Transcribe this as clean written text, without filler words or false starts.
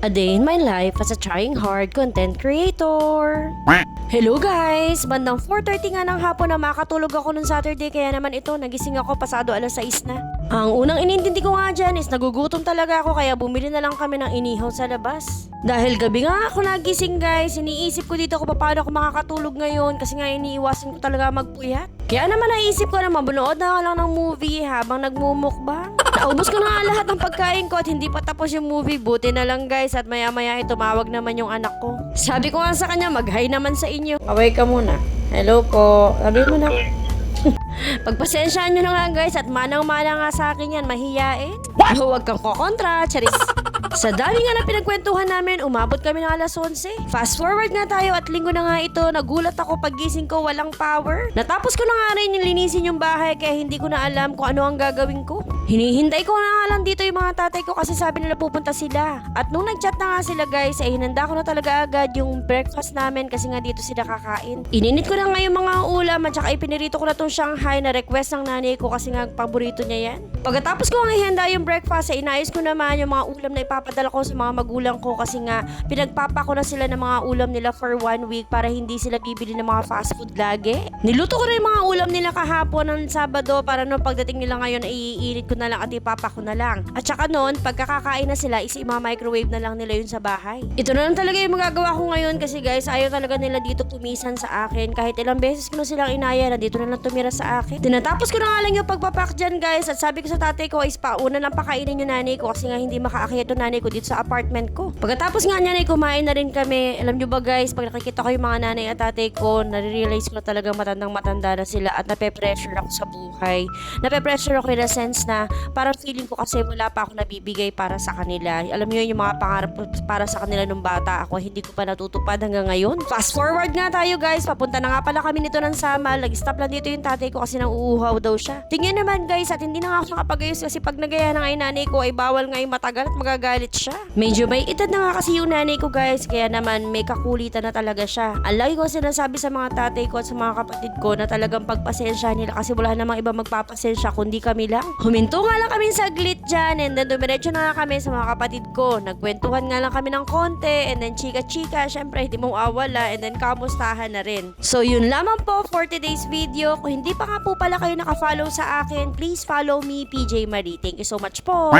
A day in my life as a trying hard content creator. Hello guys! Bandang 4:30 nga ng hapon na makatulog ako nung Saturday kaya naman ito nagising ako pasado alas 6 na. Ang unang inintindi ko nga dyan is nagugutom talaga ako kaya bumili na lang kami ng inihaw sa labas. Dahil gabi nga ako nagising guys, iniisip ko dito kung paano ako makakatulog ngayon kasi nga iniiwasan ko talaga magpuyat. Kaya naman naisip ko na mabunood na lang ng movie habang nagmumukbang. Naubos ko na nga lahat ng pagkain ko at hindi pa tapos yung movie. Buti na lang guys at maya maya tumawag naman yung anak ko. Sabi ko nga sa kanya mag-hi naman sa inyo. Kaway ka muna. Hello po. Sabi mo na. Pagpasensyaan nyo na nga guys at manang-mana nga sa akin yan, mahiyain. Huwag kang kokontra, charis. Sa dami nga na pinagkwentuhan namin, umabot kami ng alas 11. Fast forward nga tayo at linggo na nga ito, nagulat ako paggising ko walang power. Natapos ko na nga rin yung linisin yung bahay kaya hindi ko na alam kung ano ang gagawin ko. Hinihintay ko na nga lang dito yung mga tatay ko kasi sabi nila pupunta sila. At nung nagchat na nga sila guys, ay hinanda ko na talaga agad yung breakfast namin kasi nga dito sila kakain. Ininit ko na nga yung mga ulam at saka ipinirito ko na tong Shanghai na request ng nanay ko kasi nga paborito niya yan. Pagkatapos ko nga ihanda yung breakfast, ay inayos ko naman yung mga ulam na ipapadala ko sa mga magulang ko kasi nga pinagpapa ko na sila ng mga ulam nila for 1 week para hindi sila bibili ng mga fast food lagi. Niluto ko rin yung mga ulam nila kahapon ng Sabado para nung pagdating nila ngayon ay iinit ko na lang at ipapa ko na lang. At saka noon, pagkakakain na sila, microwave na lang nila yun sa bahay. Ito na lang talaga yung magagawa ko ngayon kasi guys, ayaw talaga nila dito tumisan sa akin. Kahit ilang beses ko na silang inaya na dito na lang tumira sa akin. Tinatapos ko na nga lang yung pagpapak dyan guys at sabi ko sa tatay ko is pauna lang pakainin yung nanay ko kasi nga hindi makaakyat yung nanay ko dito sa apartment ko. Pagkatapos nga niyan ay kumain na rin kami. Alam nyo ba guys, pag nakikita ko yung mga nanay at tatay ko, nare-realize ko na talagang matanda na sila at nape-pressure ako sa buhay. Nape-pressure ako in a sense na parang feeling ko kasi wala pa ako nabibigay para sa kanila. Alam niyo yung mga pangarap para sa kanila nung bata ako, hindi ko pa natutupad hanggang ngayon. Fast forward nga tayo guys, papunta na nga pala kami nito ng Samal. Nag-stop lang dito yung tatay ko kasi nang uuhaw daw siya. Tingnan naman guys, at hindi na nga ako nakapag-ayos kasi pag nagaya na nga yung nanay ko ay bawal nga yung matagal at magagalit siya. Medyo may edad na nga kasi yung nanay ko guys, kaya naman may kakulitan na talaga siya. Ang lagi ko sinasabi sa mga tatay ko at sa mga kapatid ko na talagang pagpasensya nila kasi wala namang iba magpapasensya kundi kami lang. Huminto nga lang kami saglit dyan and then dumiretso na nga kami sa mga kapatid ko. Nagkwentuhan nga lang kami ng konti and then chika-chika, syempre hindi mo awala and then kamustahan na rin. So yun lamang po for today's video. Kung hindi pa nga po pala kayo nakafollow sa akin, please follow me, PJ Marie. Thank you so much po.